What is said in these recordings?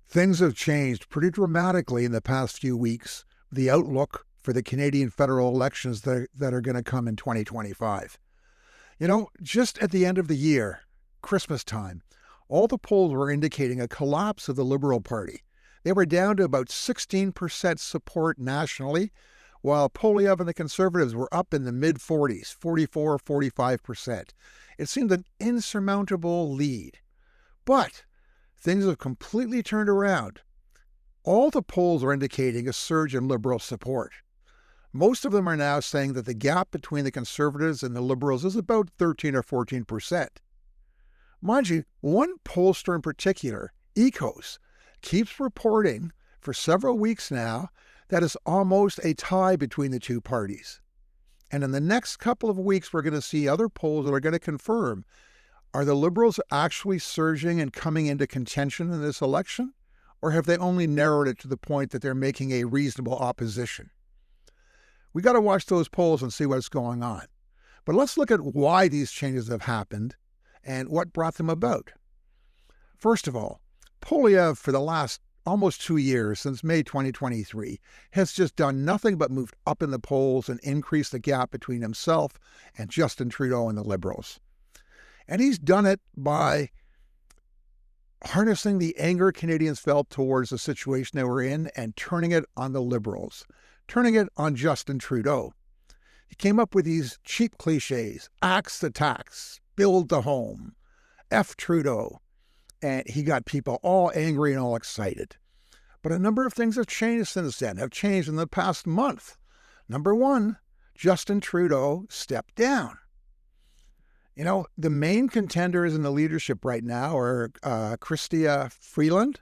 Things have changed pretty dramatically in the past few weeks, the outlook for the Canadian federal elections that are going to come in 2025. Just at the end of the year, Christmas time, all the polls were indicating a collapse of the Liberal Party. They were down to about 16% support nationally, while Poilievre and the Conservatives were up in the mid-40s, 44, 45%. It seemed an insurmountable lead. But things have completely turned around. All the polls are indicating a surge in Liberal support. Most of them are now saying that the gap between the Conservatives and the Liberals is about 13 or 14%. Mind you, one pollster in particular, Ecos, keeps reporting for several weeks now that it's almost a tie between the two parties. And in the next couple of weeks, we're going to see other polls that are going to confirm, are the Liberals actually surging and coming into contention in this election? Or have they only narrowed it to the point that they're making a reasonable opposition? We got to watch those polls and see what's going on. But let's look at why these changes have happened and what brought them about. First of all, Poilievre, for the last almost 2 years, since May 2023, has just done nothing but moved up in the polls and increased the gap between himself and Justin Trudeau and the Liberals. And he's done it by harnessing the anger Canadians felt towards the situation they were in and turning it on the Liberals, turning it on Justin Trudeau. He came up with these cheap cliches: axe the tax, build the home, F Trudeau. And he got people all angry and all excited. But a number of things have changed since then, have changed in the past month. Number one, Justin Trudeau stepped down. The main contenders in the leadership right now are Chrystia Freeland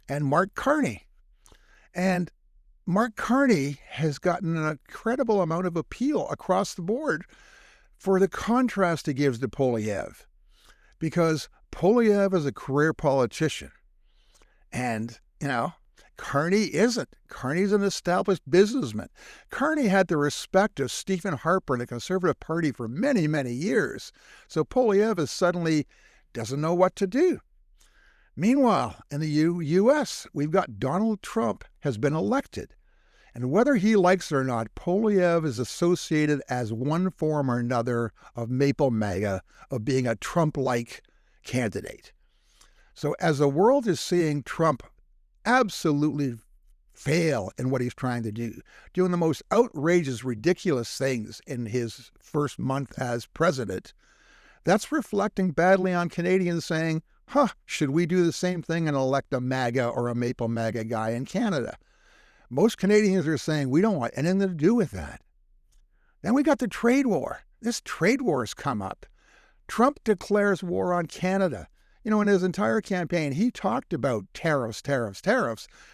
and Mark Carney. And Mark Carney has gotten an incredible amount of appeal across the board for the contrast he gives to Poilievre. Because Poilievre is a career politician. And, Carney isn't. Carney's an established businessman. Carney had the respect of Stephen Harper and the Conservative Party for many, many years. So Poilievre suddenly doesn't know what to do. Meanwhile, in the U.S., we've got Donald Trump has been elected. And whether he likes it or not, Poilievre is associated as one form or another of Maple MAGA, of being a Trump-like candidate. So as the world is seeing Trump absolutely fail in what he's trying to do, doing the most outrageous, ridiculous things in his first month as president, that's reflecting badly on Canadians saying, should we do the same thing and elect a MAGA or a Maple MAGA guy in Canada? Most Canadians are saying we don't want anything to do with that. Then we got the trade war. This trade war has come up. Trump declares war on Canada. In his entire campaign, he talked about tariffs,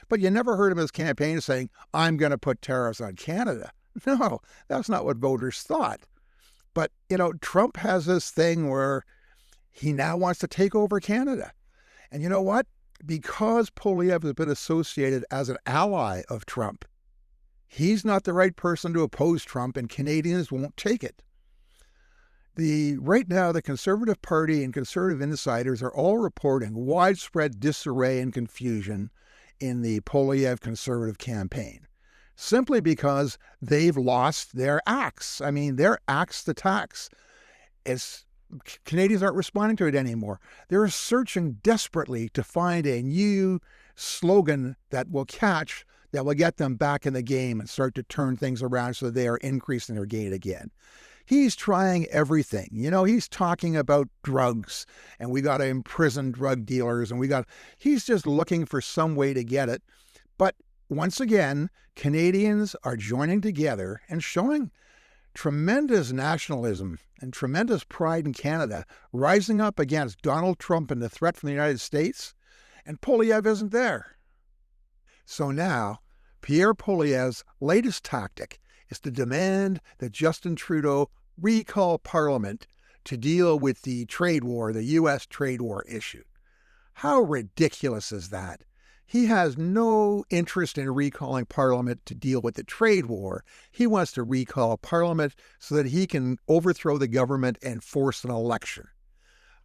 but you never heard him in his campaign saying, I'm going to put tariffs on Canada. No, that's not what voters thought. But, Trump has this thing where he now wants to take over Canada. And you know what? Because Poilievre has been associated as an ally of Trump, he's not the right person to oppose Trump, and Canadians won't take it. Right now, the Conservative Party and Conservative insiders are all reporting widespread disarray and confusion in the Poilievre Conservative campaign, simply because they've lost their axe. Their axe the tax. Canadians aren't responding to it anymore. They're searching desperately to find a new slogan that will get them back in the game and start to turn things around so they are increasing their gain again. He's trying everything. He's talking about drugs, and we got to imprison drug dealers, and he's just looking for some way to get it. But once again, Canadians are joining together and showing tremendous nationalism and tremendous pride in Canada, rising up against Donald Trump and the threat from the United States, and Poilievre isn't there. So now, Pierre Poilievre's latest tactic is to demand that Justin Trudeau recall Parliament to deal with the trade war, the U.S. trade war issue. How ridiculous is that? He has no interest in recalling Parliament to deal with the trade war. He wants to recall Parliament so that he can overthrow the government and force an election.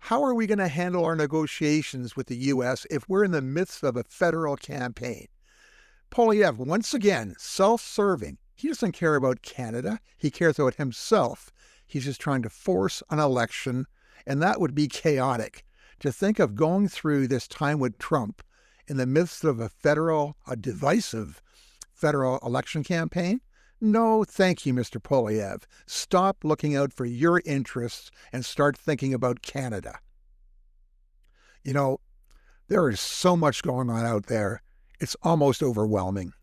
How are we going to handle our negotiations with the U.S. if we're in the midst of a federal campaign? Poilievre, once again, self-serving. He doesn't care about Canada. He cares about himself. He's just trying to force an election, and that would be chaotic. To think of going through this time with Trump in the midst of a divisive federal election campaign? No, thank you, Mr. Poilievre. Stop looking out for your interests and start thinking about Canada. You know, there is so much going on out there. It's almost overwhelming.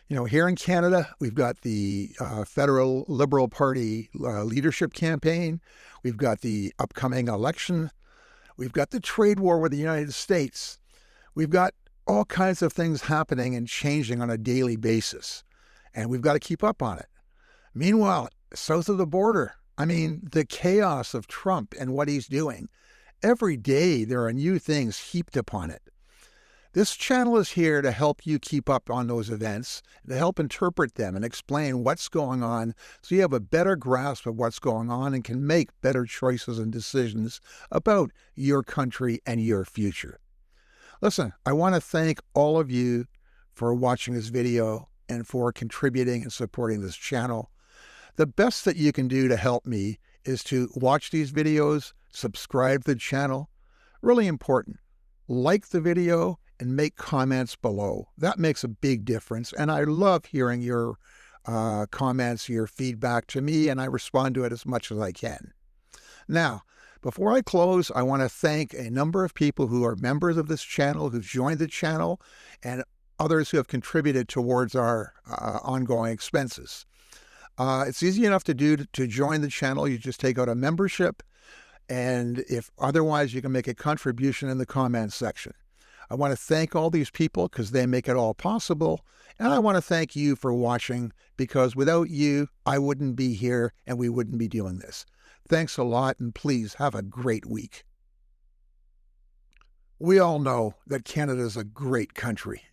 You know, here in Canada, we've got the federal Liberal Party leadership campaign. We've got the upcoming election. We've got the trade war with the United States. We've got all kinds of things happening and changing on a daily basis, and we've got to keep up on it. Meanwhile, south of the border, I mean, the chaos of Trump and what he's doing, every day there are new things heaped upon it. This channel is here to help you keep up on those events, to help interpret them and explain what's going on so you have a better grasp of what's going on and can make better choices and decisions about your country and your future. Listen, I want to thank all of you for watching this video and for contributing and supporting this channel. The best that you can do to help me is to watch these videos, subscribe to the channel. Really important. Like the video and make comments below. That makes a big difference, and I love hearing your comments, your feedback to me, and I respond to it as much as I can. Now, before I close, I want to thank a number of people who are members of this channel, who've joined the channel, and others who have contributed towards our ongoing expenses. It's easy enough to do to join the channel. You just take out a membership, and if otherwise, you can make a contribution in the comments section. I want to thank all these people because they make it all possible. And I want to thank you for watching, because without you, I wouldn't be here and we wouldn't be doing this. Thanks a lot, and please have a great week. We all know that Canada is a great country.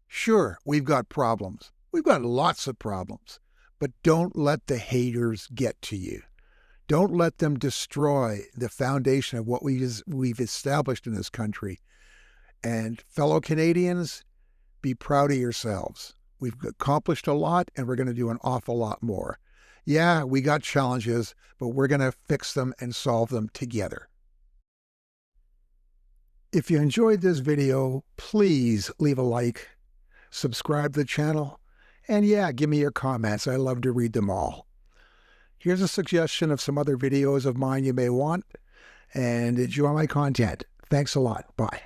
Sure, we've got problems. We've got lots of problems. But don't let the haters get to you. Don't let them destroy the foundation of what we've established in this country. And fellow Canadians, be proud of yourselves. We've accomplished a lot, and we're going to do an awful lot more. Yeah, we got challenges, but we're going to fix them and solve them together. If you enjoyed this video, please leave a like, subscribe to the channel, and yeah, give me your comments. I love to read them all. Here's a suggestion of some other videos of mine you may want, and enjoy my content. Thanks a lot. Bye.